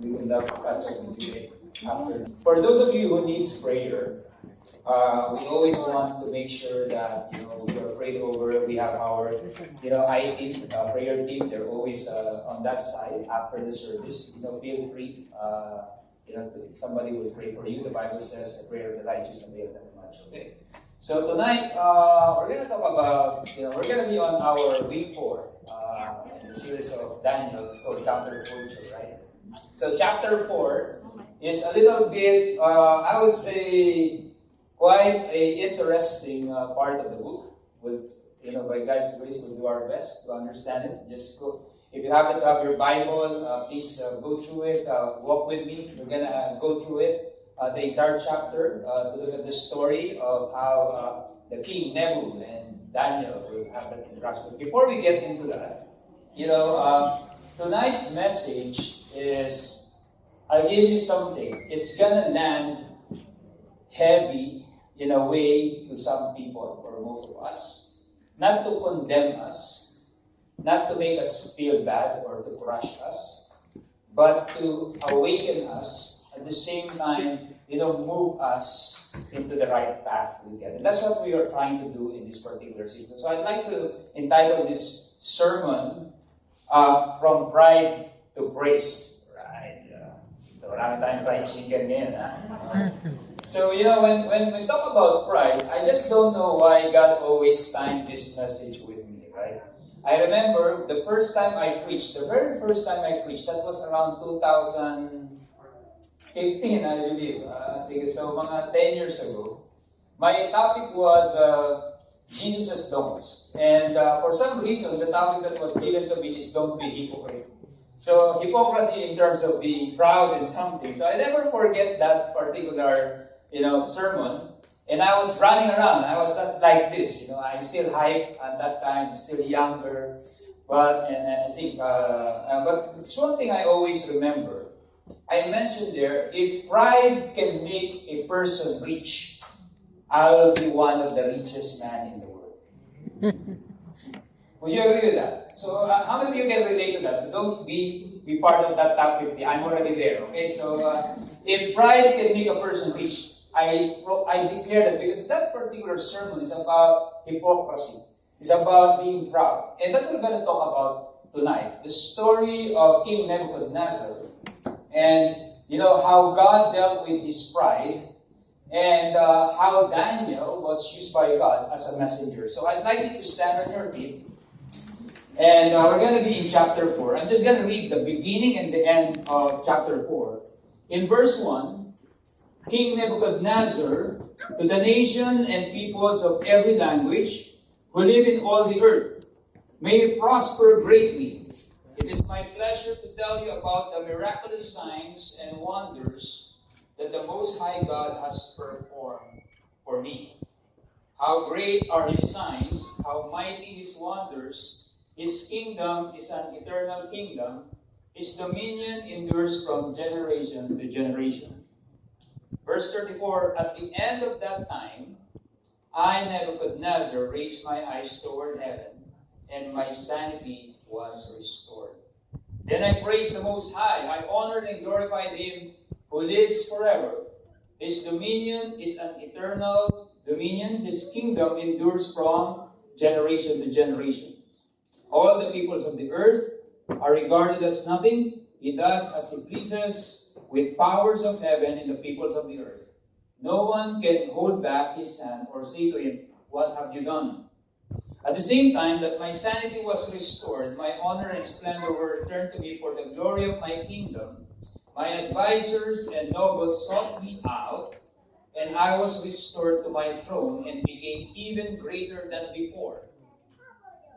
we would love to catch up with you after. For those of you who needs prayer, we always want to make sure that we are prayed over. We have our I team, prayer team. They're always on that side after the service. Feel free. If somebody will pray for you. The Bible says, "The prayer of the righteous availeth much." Okay. So tonight we're going to talk about. We're going to be on our week 4 in the series of Daniel. It's called Chapter 4, right? So chapter 4 is a little bit, I would say, quite a interesting part of the book. By God's grace, we'll do our best to understand it. Just go. If you happen to have your Bible, please go through it. Walk with me. We're gonna go through it, the entire chapter, to look at the story of how the king Nebu and Daniel will have that interaction. Before we get into that, tonight's message is, I'll give you something. It's gonna land heavy in a way to some people, or most of us, not to condemn us, not to make us feel bad or to crush us, but to awaken us, at the same time, move us into the right path together. That's what we are trying to do in this particular season. So I'd like to entitle this sermon, From Pride to Praise. Right? So marami tayong fried chicken ngayon. So, when we talk about pride, I just don't know why God always timed this message with me, right? I remember the very first time I preached, that was around 2015, I believe. So mga 10 years ago. My topic was Jesus' don'ts. And for some reason, the topic that was given to me is don't be hypocrite. So hypocrisy in terms of being proud in something. So I never forget that particular sermon. And I was running around. I was not like this. I'm still hype at that time, still younger. But I think, but it's one thing I always remember. I mentioned there, if pride can make a person rich, I will be one of the richest man in the world. Would you agree with that? So, how many of you can relate to that? Don't be part of that top 50. I'm already there. Okay, so if pride can make a person rich, I declare that, because that particular sermon is about hypocrisy. It's about being proud. And that's what we're going to talk about tonight. The story of King Nebuchadnezzar and, how God dealt with his pride and how Daniel was used by God as a messenger. So I'd like you to stand on your feet. And we're going to be in chapter 4. I'm just going to read the beginning and the end of chapter 4. In verse 1, King Nebuchadnezzar, to the nation and peoples of every language who live in all the earth, may you prosper greatly. It is my pleasure to tell you about the miraculous signs and wonders that the Most High God has performed for me. How great are His signs, how mighty His wonders. His kingdom is an eternal kingdom. His dominion endures from generation to generation. Verse 34, at the end of that time, I, Nebuchadnezzar, raised my eyes toward heaven, and my sanity was restored. Then I praised the Most High. I honored and glorified Him who lives forever. His dominion is an eternal dominion. His kingdom endures from generation to generation. All the peoples of the earth are regarded as nothing. He does as He pleases with powers of heaven and the peoples of the earth. No one can hold back His hand or say to Him, what have you done? At the same time that my sanity was restored, my honor and splendor were returned to me for the glory of my kingdom. My advisors and nobles sought me out, and I was restored to my throne and became even greater than before.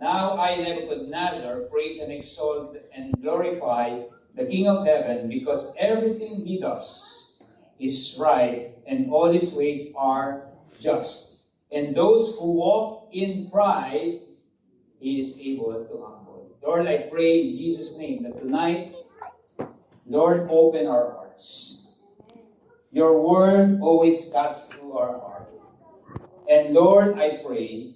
Now I, Nebuchadnezzar, praise and exalt and glorify the King of heaven, because everything He does is right, and all His ways are just. And those who walk in pride, He is able to humble. Lord, I pray in Jesus' name that tonight, Lord, open our hearts. Your word always cuts through our heart. And Lord, I pray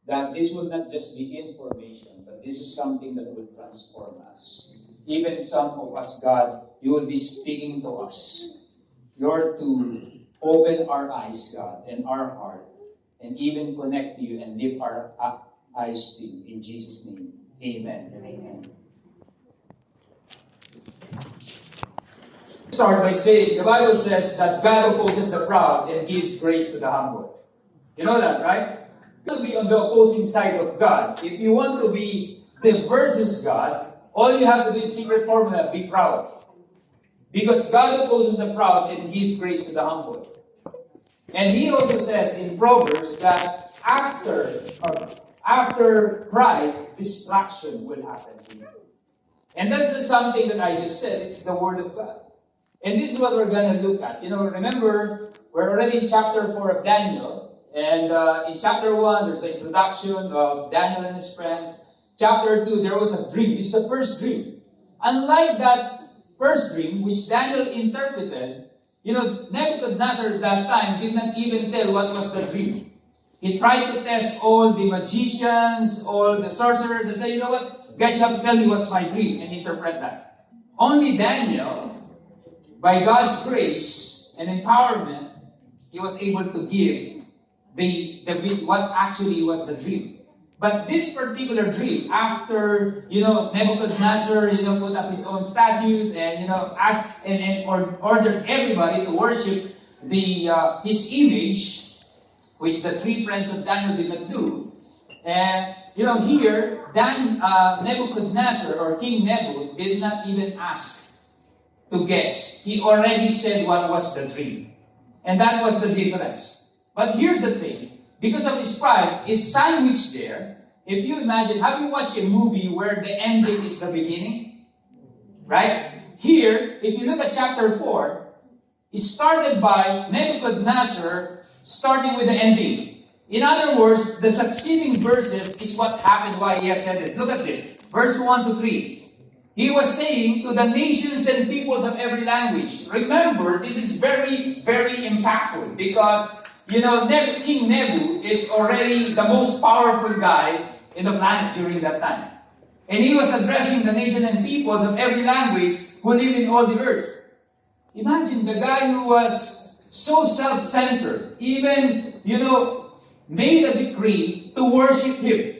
that this will not just be information, but this is something that will transform us. even some of us, God, you will be speaking to us. Lord, to open our eyes, God, and our heart, and even connect to you and lift our eyes to you. In Jesus' name, amen and amen. Start by saying, the Bible says that God opposes the proud and gives grace to the humble. You know that, right? You will be on the opposing side of God. If you want to be the versus God, all you have to do is secret formula, be proud. Because God opposes the proud and gives grace to the humble. And He also says in Proverbs that after pride, destruction will happen to you. And that's not something that I just said, it's the Word of God. And this is what we're going to look at. You know, remember, we're already in chapter 4 of Daniel. And in chapter 1, there's an introduction of Daniel and his friends. Chapter 2, there was a dream. This is the first dream. Unlike that first dream, which Daniel interpreted, you know, Nebuchadnezzar at that time did not even tell what was the dream. He tried to test all the magicians, all the sorcerers, and say, you know what, guys, you have to tell me what's my dream, and interpret that. Only Daniel, by God's grace and empowerment, he was able to give what actually was the dream. But this particular dream, after, you know, Nebuchadnezzar, you know, put up his own statue and, you know, asked or ordered everybody to worship his image, which the three friends of Daniel did not do. And, you know, here, Nebuchadnezzar, or King Nebu, did not even ask to guess. He already said what was the dream. And that was the difference. But here's the thing. Because of his pride, is sandwiched there. If you imagine, have you watched a movie where the ending is the beginning? Right? Here, if you look at chapter 4, it started by Nebuchadnezzar starting with the ending. In other words, the succeeding verses is what happened, why he has said it. Look at this. Verse 1 to 3. He was saying to the nations and peoples of every language. Remember, this is very, very impactful because, you know, King Nebu is already the most powerful guy in the planet during that time. And he was addressing the nation and peoples of every language who live in all the earth. Imagine the guy who was so self-centered, even, you know, made a decree to worship him.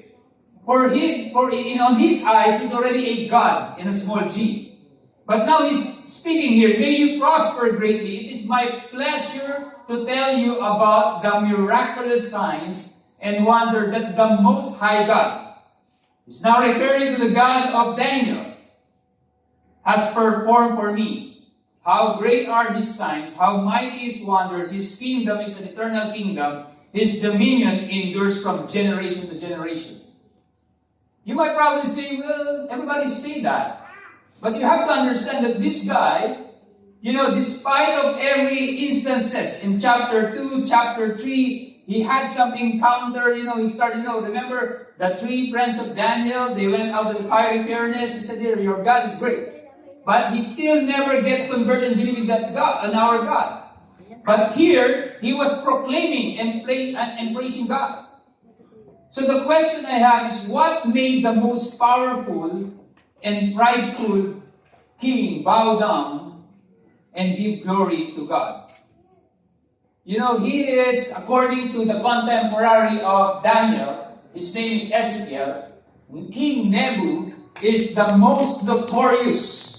On his eyes, he's already a god in a small g. But now he's speaking here, may you prosper greatly. It is my pleasure to tell you about the miraculous signs and wonder that the Most High God is now referring to the God of Daniel has performed for me. How great are His signs, how mighty His wonders. His kingdom is an eternal kingdom. His dominion endures from generation to generation. You might probably say, well, everybody say that. But you have to understand that this guy, you know, despite of every instances in chapter 2, chapter 3, he had some encounter, you know, he started, you know, remember the three friends of Daniel, they went out of the fiery furnace, he said, here, your God is great. But he still never get converted and believing that God, in our God. But here, he was proclaiming and praising God. So the question I have is, what made the most powerful and prideful king bow down and give glory to God? You know, he is, according to the contemporary of Daniel, his name is Ezekiel, King Nebu is the most notorious.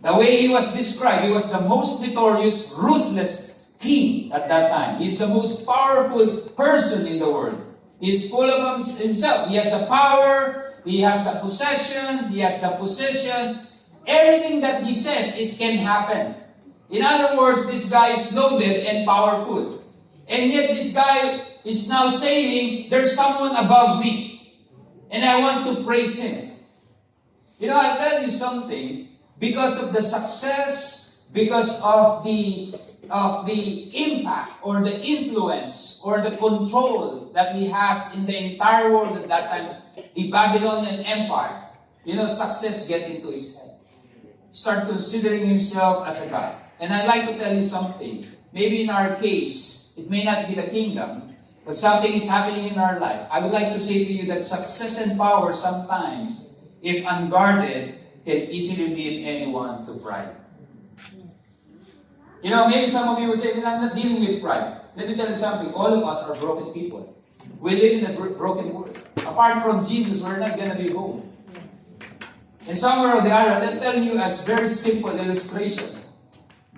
The way he was described, he was the most notorious, ruthless king at that time. He is the most powerful person in the world. He is full of himself. He has the power, he has the possession, he has the position. Everything that he says, it can happen. In other words, this guy is loaded and powerful. And yet this guy is now saying, there's someone above me. And I want to praise him. You know, I'll tell you something. Because of the success, because of the impact or the influence or the control that he has in the entire world at that time, the Babylonian Empire, you know, success get into his head. Start considering himself as a god. And I'd like to tell you something. Maybe in our case, it may not be the kingdom, but something is happening in our life. I would like to say to you that success and power sometimes, if unguarded, can easily lead anyone to pride. You know, maybe some of you will say, "I'm not dealing with pride." Let me tell you something. All of us are broken people. We live in a broken world. Apart from Jesus, we're not going to be whole. And somewhere or the other, I'll tell you a very simple illustration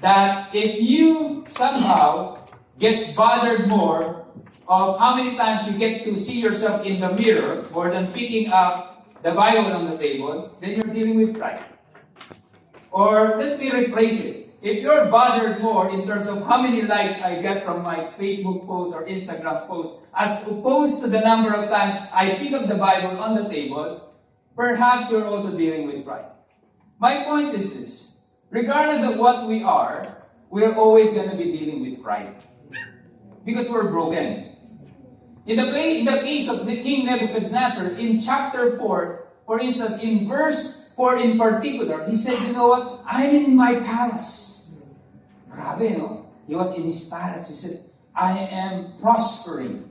that if you somehow gets bothered more of how many times you get to see yourself in the mirror more than picking up the Bible on the table, then you're dealing with pride. Or let's rephrase it. If you're bothered more in terms of how many likes I get from my Facebook post or Instagram post, as opposed to the number of times I pick up the Bible on the table, perhaps you're also dealing with pride. My point is this. Regardless of what we are, we're always going to be dealing with pride. Because we're broken. In the case of the King Nebuchadnezzar, in chapter 4, for instance, in verse 4 in particular, he said, you know what? I'm in my palace. Grabe, no? He was in his palace. He said, I am prospering.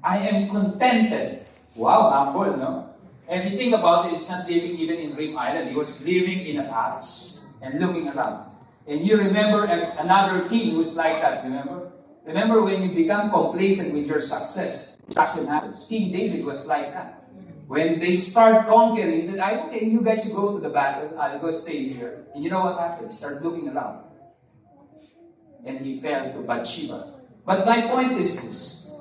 I am contented. Wow, humble, no? And you think about it, it's not living even in Dream Island. He was living in a palace and looking around. And you remember another king who was like that, remember? Remember when you become complacent with your success, action happens. King David was like that. When they start conquering, he said, okay, you guys go to the battle, I'll go stay here. And you know what happened? He started looking around. And he fell to Bathsheba. But my point is this.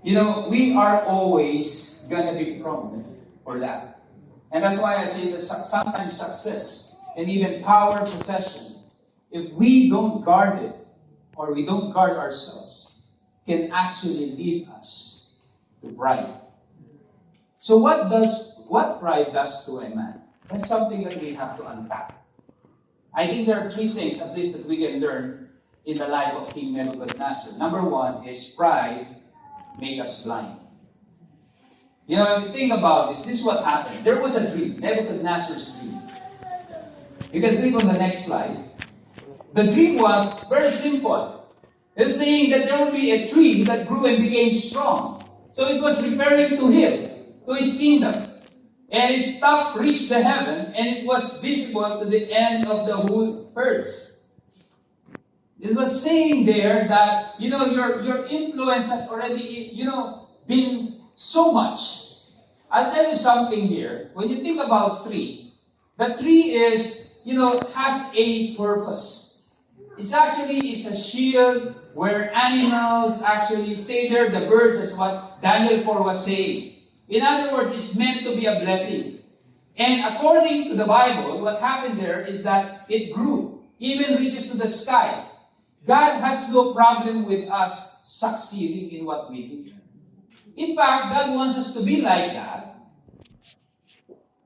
You know, we are always going to be prone for that. And that's why I say that sometimes success and even power, possession, if we don't guard it, or we don't guard ourselves, can actually lead us to pride. So what pride does to a man? That's something that we have to unpack. I think there are three things, at least, that we can learn in the life of King Nebuchadnezzar. Number one is pride make us blind. You know, if you think about this is what happened. There was a dream, Nebuchadnezzar's dream. You can click on the next slide. The dream was very simple. It's saying that there will be a tree that grew and became strong. So it was referring to him, to his kingdom. And his top reached the heaven, and it was visible to the end of the whole earth. It was saying there that, you know, your influence has already, you know, been so much. I'll tell you something here. When you think about tree, the tree is, you know, has a purpose. It's actually a shield where animals actually stay there, the birds, that's what Daniel 4 was saying. In other words, it's meant to be a blessing. And according to the Bible, what happened there is that it grew, even reaches to the sky. God has no problem with us succeeding in what we do. In fact, God wants us to be like that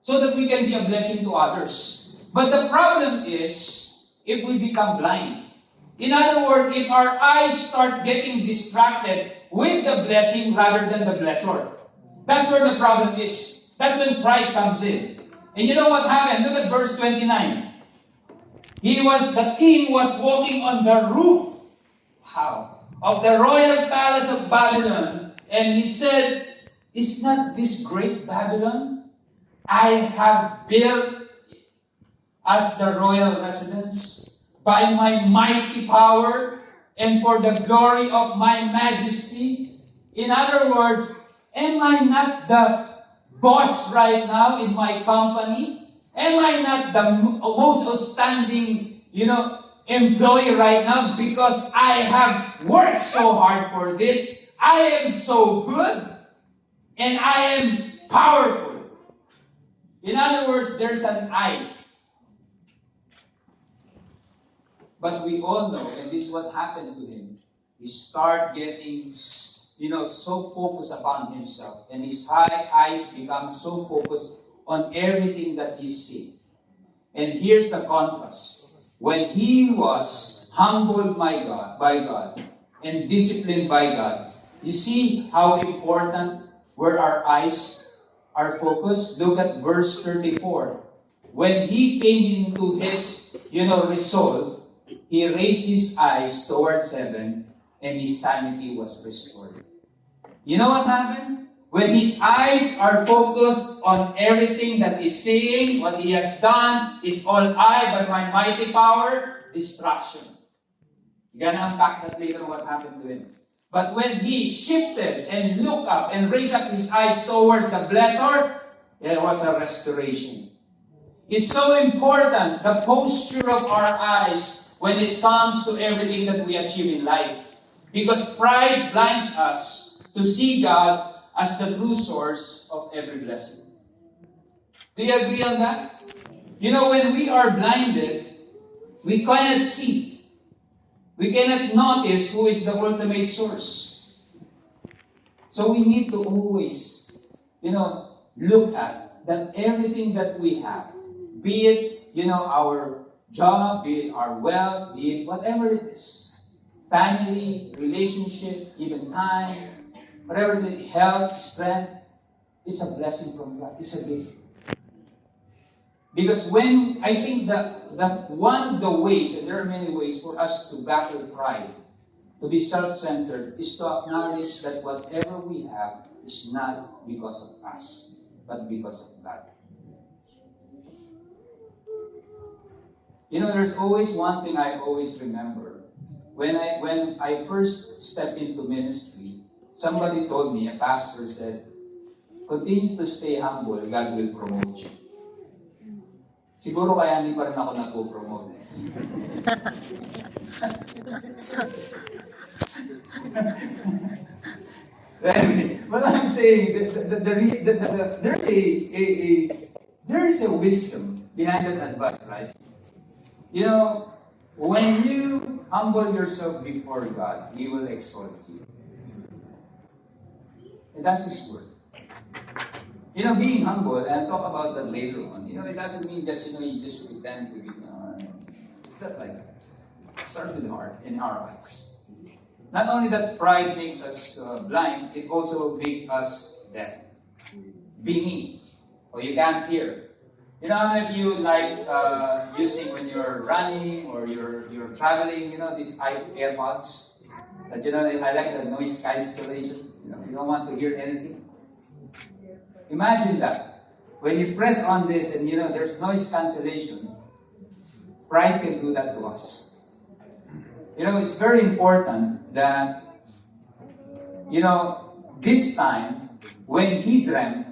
so that we can be a blessing to others. But the problem is if we become blind. In other words, if our eyes start getting distracted with the blessing rather than the blessor. That's where the problem is. That's when pride comes in. And you know what happened? Look at verse 29. The king was walking on the roof, of the royal palace of Babylon. And he said, is not this great Babylon I have built as the royal residence by my mighty power and for the glory of my majesty? In other words, am I not the boss right now in my company? Am I not the most outstanding, employee right now because I have worked so hard for this? I am so good and I am powerful. In other words, there's an I. But we all know, and this is what happened to him. He started getting, so focused upon himself. And his eyes become so focused on everything that he sees. And here's the contrast. When he was humbled by God, and disciplined by God, you see how important where our eyes are focused? Look at verse 34. When he came into his, resolve, he raised his eyes towards heaven, and his sanity was restored. You know what happened? When his eyes are focused on everything that he's saying, what he has done, is all I by my mighty power, distraction. You're going to unpack that later what happened to him. But when he shifted and looked up and raised up his eyes towards the blessor, there was a restoration. It's so important, the posture of our eyes when it comes to everything that we achieve in life. Because pride blinds us to see God as the true source of every blessing. Do you agree on that? You know, when we are blinded, we cannot see. We cannot notice who is the ultimate source. So we need to always, look at that everything that we have, be it, our job, be it our wealth, be it whatever it is, family, relationship, even time, whatever it is, health, strength, it's a blessing from God. It's a gift. Because I think that one of the ways, and there are many ways for us to battle pride, to be self-centered, is to acknowledge that whatever we have is not because of us, but because of God. There's always one thing I always remember. When I first stepped into ministry, somebody told me, a pastor said, continue to stay humble, God will promote you. Siguro kaya hindi pa rin ako napopromote. Anyway, what I'm saying, there's a wisdom behind that advice, right? When you humble yourself before God, He will exalt you. And that's His word. Being humble, and I'll talk about that later on, it doesn't mean just, you just pretend to be, it's not like that. It starts with the heart, in our eyes. Not only that pride makes us blind, it also makes us deaf. Being, or you can't hear. How many of you like using when you're running or you're traveling, these AirPods? That, I like the noise cancellation. You don't want to hear anything. Imagine that. When you press on this and there's noise cancellation, pride can do that to us. It's very important that, this time, when he dreamt,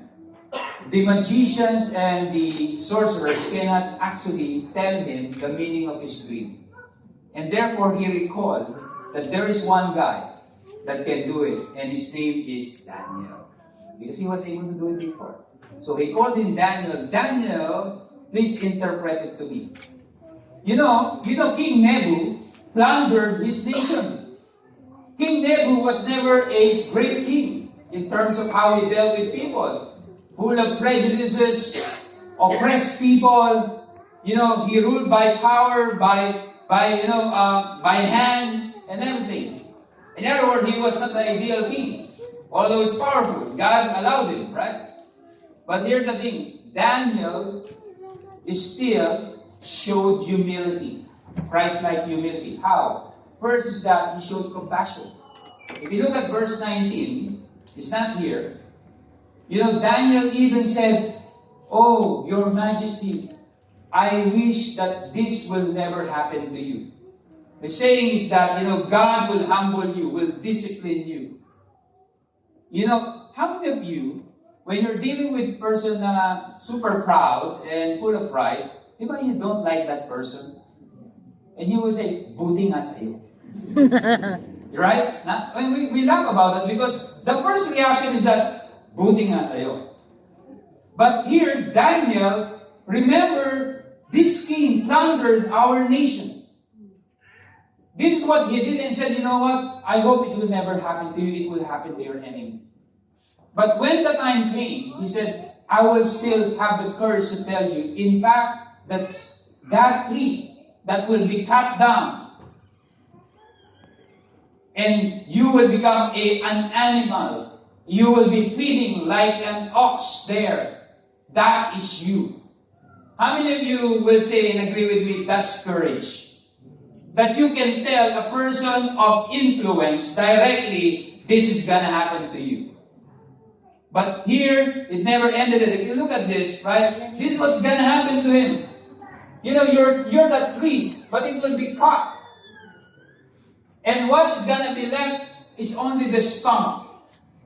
the magicians and the sorcerers cannot actually tell him the meaning of his dream. And therefore, he recalled that there is one guy that can do it, and his name is Daniel. Because he was able to do it before. So he called him Daniel. Daniel, please interpret it to me. King Nebu plundered his nation. King Nebu was never a great king in terms of how he dealt with people. Full of prejudices, oppressed people. He ruled by power, by hand, and everything. In other words, he was not the ideal king. Although he's powerful, God allowed him, right? But here's the thing, Daniel still showed humility, Christ-like humility. How? First is that he showed compassion. If you look at verse 19, it's not here. Daniel even said, "Oh, your majesty, I wish that this will never happen to you." The saying is that, God will humble you, will discipline you. How many of you, when you're dealing with a person super proud and full of pride, you don't like that person? And you will say, "Buti nga sa'yo." Right? When we laugh about that because the first reaction is that, "Buti nga sa'yo." But here, Daniel, remember, this king plundered our nation. This is what he did and said, "You know what? I hope it will never happen to you. It will happen to your enemy." But when the time came, he said, "I will still have the courage to tell you, in fact, that tree that will be cut down, and you will become an animal. You will be feeding like an ox there. That is you." How many of you will say and agree with me, that's courage? That you can tell a person of influence directly, this is going to happen to you. But here, it never ended. If you look at this, right, this is what's going to happen to him. You know, you're that tree, but it will be cut. And what is going to be left is only the stump.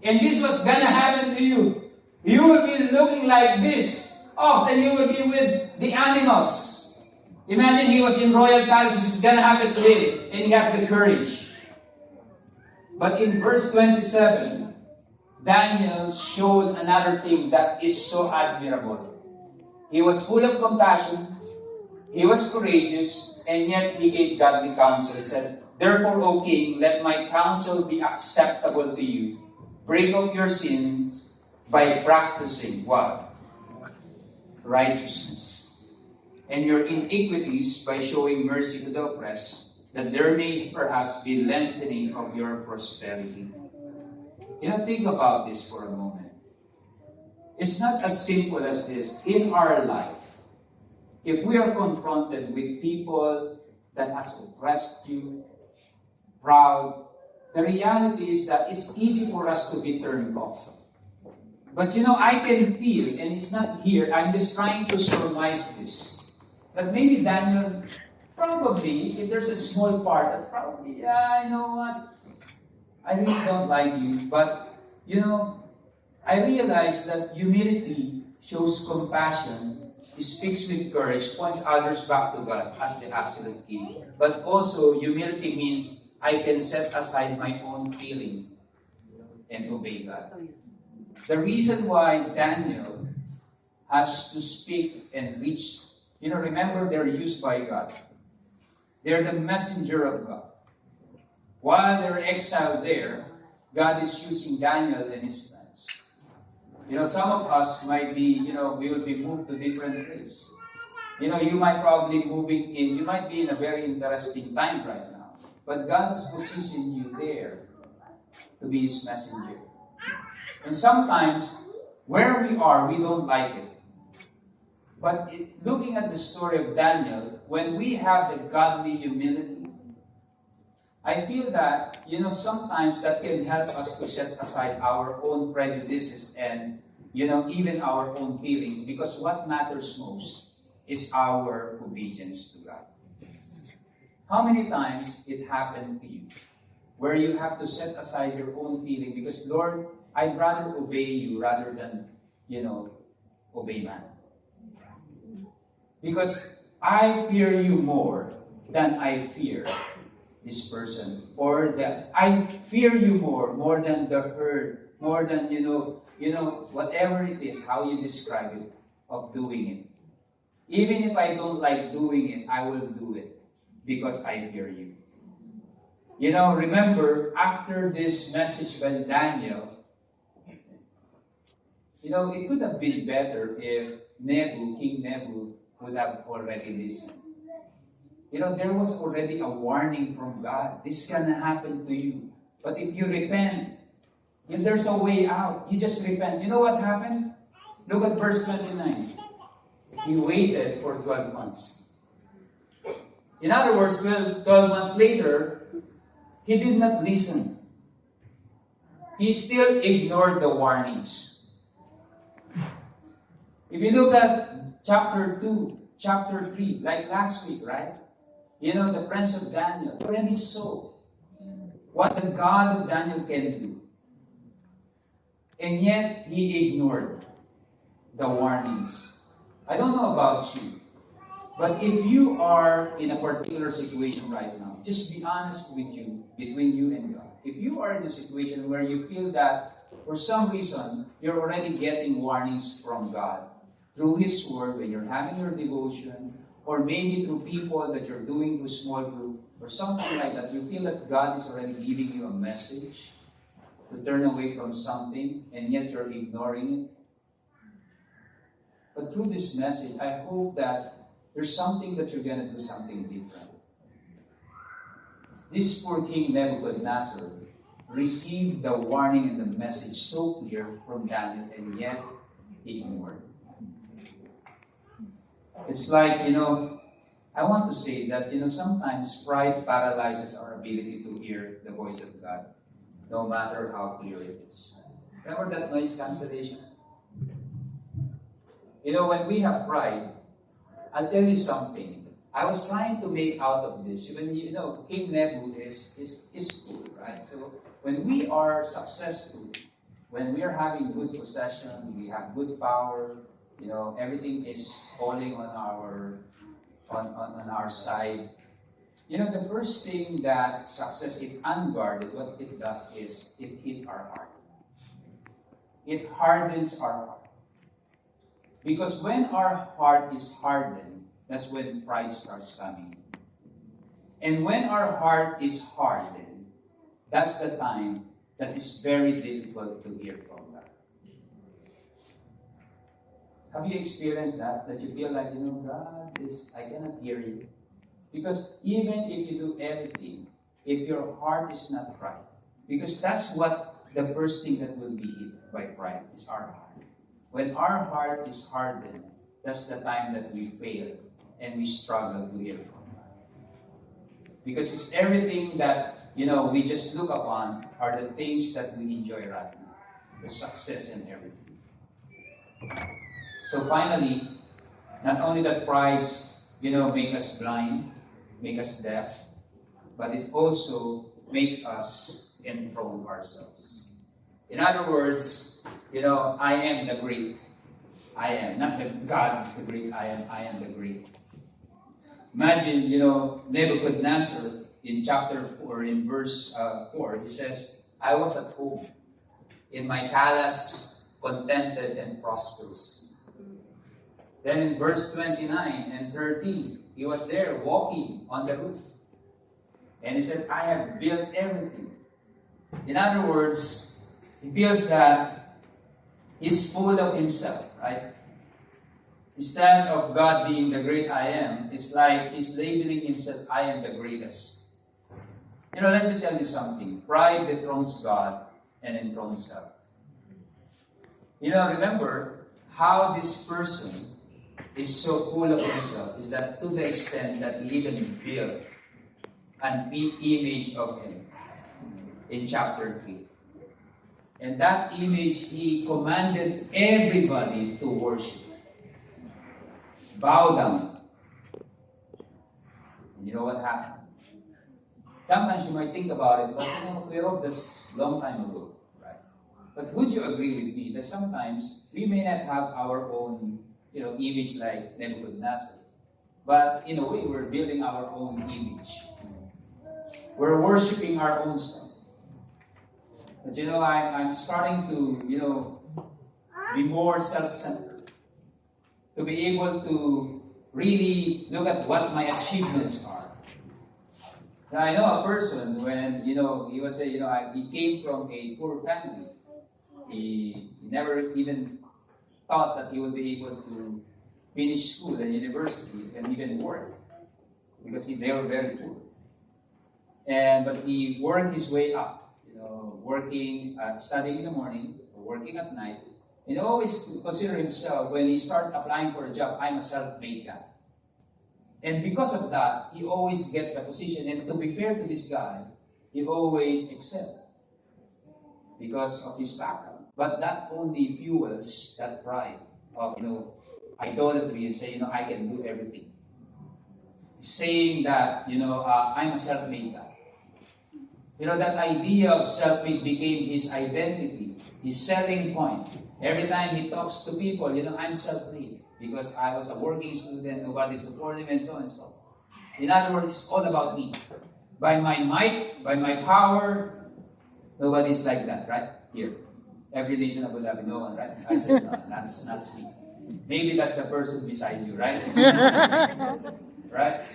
And this is what's going to happen to you. You will be looking like this. Oh, and you will be with the animals. Imagine he was in royal palace. This is going to happen to him. And he has the courage. But in verse 27, Daniel showed another thing that is so admirable. He was full of compassion. He was courageous. And yet he gave godly counsel. He said, "Therefore, O king, let my counsel be acceptable to you. Break up your sins by practicing what? Righteousness. And your iniquities by showing mercy to the oppressed, that there may perhaps be lengthening of your prosperity." You know, think about this for a moment. It's not as simple as this. In our life, if we are confronted with people that has oppressed you, proud, the reality is that it's easy for us to be turned off. But you know, I can feel, and it's not here, I'm just trying to surmise this, that maybe Daniel, probably, if there's a small part, that probably, yeah, you know what, I really don't like you, but, you know, I realize that humility shows compassion, speaks with courage, points others back to God as the absolute king. But also, humility means I can set aside my own feeling and obey God. The reason why Daniel has to speak and reach, you know, remember they're used by God. They're the messenger of God. While they're exiled there, God is using Daniel and his friends. You know, some of us might be, you know, we will be moved to different places. You know, you might probably you might be in a very interesting time right now. But God has positioned you there to be his messenger. And sometimes, where we are, we don't like it. But looking at the story of Daniel, when we have the godly humility, I feel that, you know, sometimes that can help us to set aside our own prejudices and, you know, even our own feelings. Because what matters most is our obedience to God. How many times it happened to you where you have to set aside your own feeling because, Lord, I'd rather obey you rather than, you know, obey man. Because I fear you more than I fear this person. Or that I fear you more than the hurt, more than, you know, whatever it is, how you describe it, of doing it. Even if I don't like doing it, I will do it because I fear you. You know, remember, after this message by Daniel, you know, it could have been better if King Nebu, would have already listened. You know, there was already a warning from God. This can happen to you. But if you repent, if there's a way out, you just repent. You know what happened? Look at verse 29. He waited for 12 months. In other words, 12 months later, he did not listen. He still ignored the warnings. If you look at chapter 2, chapter 3, like last week, right? You know, the friends of Daniel already saw what the God of Daniel can do. And yet, he ignored the warnings. I don't know about you, but if you are in a particular situation right now, just be honest with you, between you and God. If you are in a situation where you feel that for some reason, you're already getting warnings from God through His Word, when you're having your devotion, or maybe through people that you're doing to a small group, or something like that, you feel that God is already giving you a message to turn away from something, and yet you're ignoring it. But through this message, I hope that there's something that you're going to do something different. This poor King Nebuchadnezzar received the warning and the message so clear from Daniel, and yet he ignored it. It's like, I want to say that, sometimes pride paralyzes our ability to hear the voice of God, no matter how clear it is. Remember that noise cancellation? You know, when we have pride, I'll tell you something. I was trying to make out of this. When you know, King Nebu is cool, right? So when we are successful, when we are having good possession, we have good power, you know, everything is falling on our side. You know, the first thing that success, if unguarded, what it does is it hits our heart. It hardens our heart. Because when our heart is hardened, that's when pride starts coming. And when our heart is hardened, that's the time that is very difficult to hear from God. Have you experienced that? That you feel like, you know, God, I cannot hear you. Because even if you do everything, if your heart is not right, because that's what the first thing that will be hit by pride is our heart. When our heart is hardened, that's the time that we fail and we struggle to hear from God. Because it's everything that, you know, we just look upon are the things that we enjoy right now. The success and everything. So finally, not only that pride, you know, make us blind, make us deaf, but it also makes us enthrone ourselves. In other words, you know, I am the great. I am. Not the God is the great I am the great. Imagine, you know, Nebuchadnezzar in chapter 4, in verse 4, he says, I was at home in my palace, contented and prosperous. Then in verse 29 and 30, he was there walking on the roof. And he said, I have built everything. In other words, he feels that he's full of himself, right? Instead of God being the great I am, it's like he's labeling himself, I am the greatest. You know, let me tell you something. Pride dethrones God and enthrones self. You know, remember how this person is so full of himself is that to the extent that he even built an image of him in chapter 3. And that image, he commanded everybody to worship. Bow down. And you know what happened? Sometimes you might think about it, but you know, we wrote this long time ago, right? But would you agree with me that sometimes we may not have our own, you know, image like Nebuchadnezzar, but in a way we're building our own image. We're worshiping our own self. But you know, I'm starting to, you know, be more self-centered. To be able to really look at what my achievements are. Now, I know a person when, you know, he was he came from a poor family. He never even thought that he would be able to finish school and university and even work. Because they were very poor. But he worked his way up. Working, studying in the morning, or working at night, and always consider himself, when he started applying for a job, I'm a self-made guy. And because of that, he always get the position. And to be fair to this guy, he always excelled because of his background. But that only fuels that pride of, idolatry and saying, I can do everything. Saying that, I'm a self-made guy. That idea of self-made became his identity, his selling point. Every time he talks to people, I'm self-made because I was a working student, nobody supported me, and so on and so on. In other words, it's all about me. By my might, by my power, nobody's like that, right? Here. Every nation of Abu Dhabi, no one, right? I said, no, that's me. Maybe that's the person beside you, right? Right?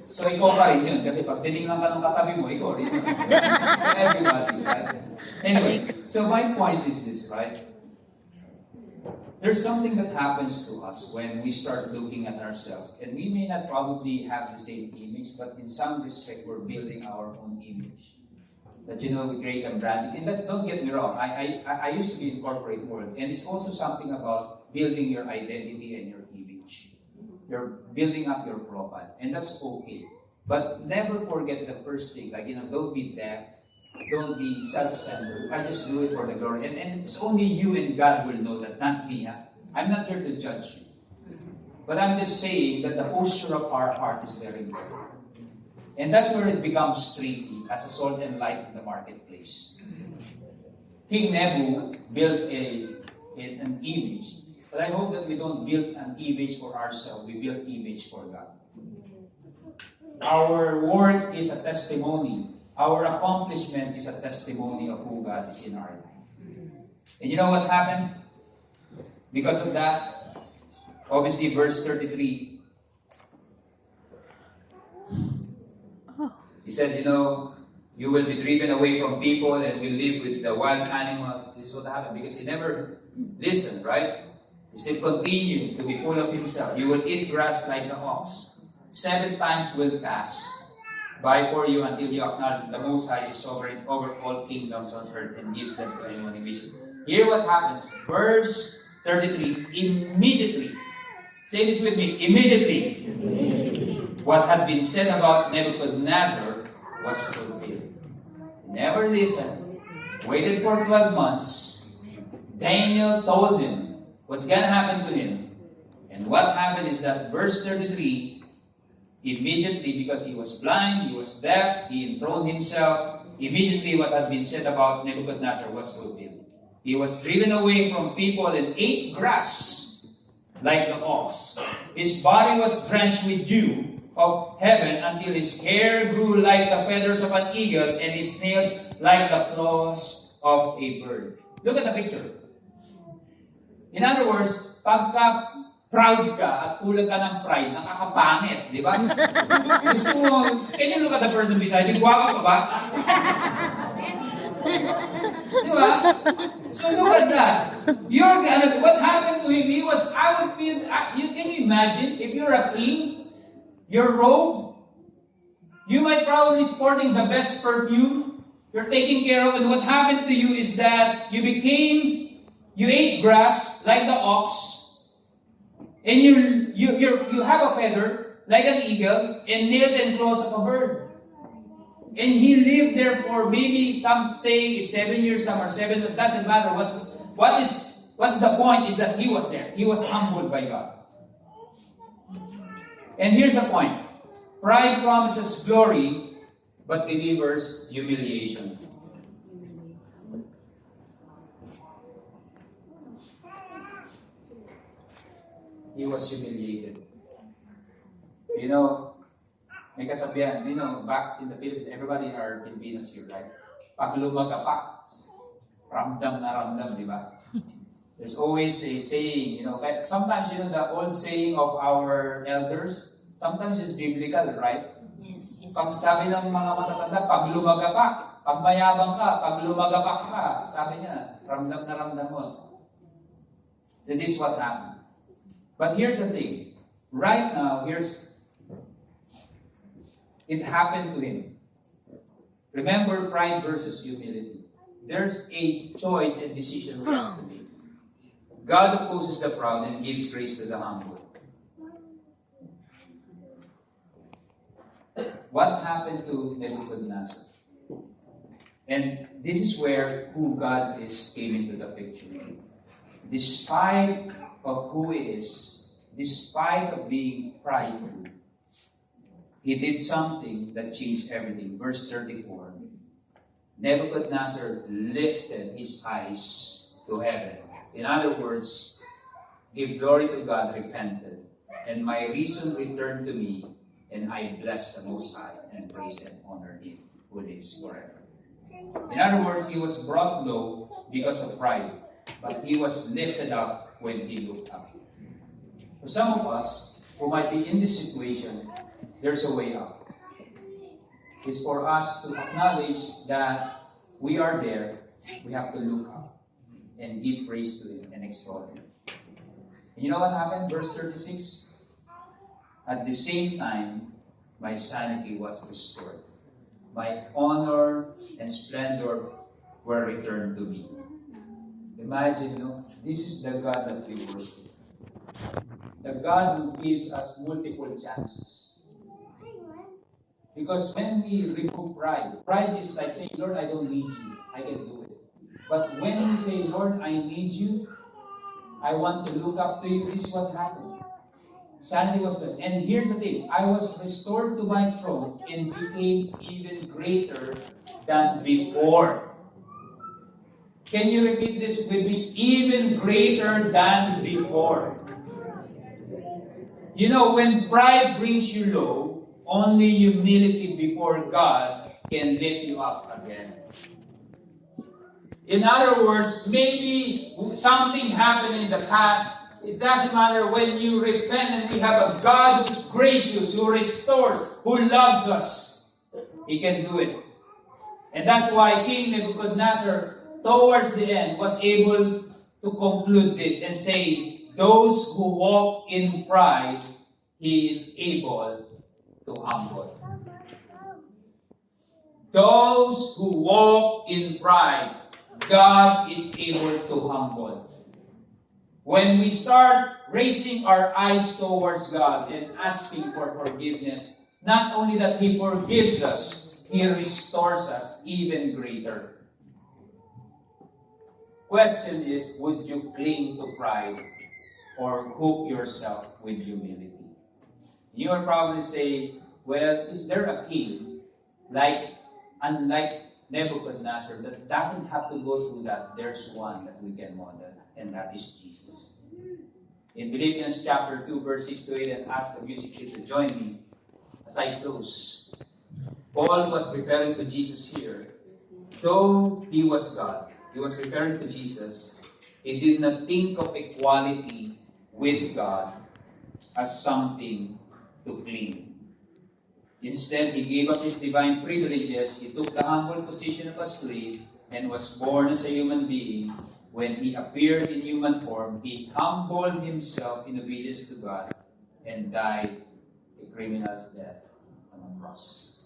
So, ikaw pa rin yun. Kasi pag tinignan ka ng katabi mo, ikaw rin yun. So, everybody, right? Anyway, so my point is this, right? There's something that happens to us when we start looking at ourselves. And we may not probably have the same image, but in some respect, we're building our own image. That, we create a branding. And don't get me wrong, I used to be in corporate world. And it's also something about building your identity and your image. You're building up your profile, and that's okay. But never forget the first thing, don't be deaf, Don't be self-centered. I just do it for the glory. And it's only you and God will know that, not me. I'm not here to judge you. But I'm just saying that the posture of our heart is very important. And that's where it becomes tricky as a salt and light in the marketplace. King Nebu built an image. But I hope that we don't build an image for ourselves. We build image for God. Our work is a testimony. Our accomplishment is a testimony of who God is in our life. And you know what happened? Because of that, obviously verse 33, he said, you will be driven away from people and will live with the wild animals. This is what happened because he never listened, right? He said, continue to be full of himself. You will eat grass like the ox. 7 times will pass by for you until you acknowledge that the Most High is sovereign over all kingdoms on earth and gives them to anyone he wishes. Hear what happens. Verse 33, immediately. Say this with me. Immediately. What had been said about Nebuchadnezzar was fulfilled. He never listened. Waited for 12 months. Daniel told him what's going to happen to him. And what happened is that verse 33, immediately, because he was blind, he was deaf, he enthroned himself, immediately what had been said about Nebuchadnezzar was fulfilled. He was driven away from people and ate grass like the ox. His body was drenched with dew of heaven until his hair grew like the feathers of an eagle and his nails like the claws of a bird. Look at the picture. In other words, pagka proud ka at kulang ka ng pride, nakakapangit, di ba? Gusto mo, can you look at the person beside you? Guwapo pa ba? Di ba? So look at that. What happened to him? Can you imagine if you're a king, your robe, you might probably sporting the best perfume, you're taking care of, and what happened to you is that you ate grass like the ox, and you have a feather like an eagle, and nails and claws of a bird. And he lived there for maybe some saying is 7 years, some are 7. It doesn't matter. What's the point is that he was there. He was humbled by God. And here's the point. Pride promises glory, but delivers humiliation. He was humiliated. May kasabihan, back in the Philippines, everybody are Filipinos here, right? Pag lumagapak, ramdam na ramdam, di ba? There's always a saying, sometimes, the old saying of our elders, sometimes it's biblical, right? Yes. Pag sabi ng mga matatanda, pag lumagapak, pag mayabang ka, pag lumagapak ka, sabi niya, ramdam na ramdam mo. So this is what happened. But here's the thing. Right now, it happened to him. Remember pride versus humility. There's a choice and decision we have to make. God opposes the proud and gives grace to the humble. What happened to Nebuchadnezzar? And this is where who God is came into the picture. Despite of who he is, despite of being prideful, he did something that changed everything. Verse 34. Nebuchadnezzar lifted his eyes to heaven. In other words, give glory to God, repented, and my reason returned to me, and I bless the Most High and praise and honor him who lives forever. In other words, he was brought low because of pride, but he was lifted up when he looked up. For some of us who might be in this situation, there's a way out. It's for us to acknowledge that we are there. We have to look up and give praise to him and extol him. And you know what happened? Verse 36. At the same time, my sanity was restored. My honor and splendor were returned to me. Imagine, this is the God that we worship. The God who gives us multiple chances. Because when we remove pride, pride is like saying, Lord, I don't need you. I can do it. But when we say, Lord, I need you, I want to look up to you, this is what happened. Sanity was gone. And here's the thing, I was restored to my throne and became even greater than before. Can you repeat this with me? Even greater than before. You know, when pride brings you low, only humility before God can lift you up again. In other words, maybe something happened in the past. It doesn't matter. When you repent and we have a God who's gracious, who restores, who loves us, He can do it. And that's why King Nebuchadnezzar, towards the end, was able to conclude this and say, those who walk in pride, He is able to humble. Those who walk in pride, God is able to humble. When we start raising our eyes towards God and asking for forgiveness, not only that He forgives us, He restores us even greater. Question is, would you cling to pride or hook yourself with humility? You will probably say, well, is there a king unlike Nebuchadnezzar that doesn't have to go through that? There's one that we can model, and that is Jesus. In Philippians chapter 2, verse 6 to 8, and ask the music team to join me as I close. Paul was referring to Jesus here. Though he was God, he was referring to Jesus. He did not think of equality with God as something to cling. Instead, he gave up his divine privileges. He took the humble position of a slave and was born as a human being. When he appeared in human form, he humbled himself in obedience to God and died a criminal's death on a cross.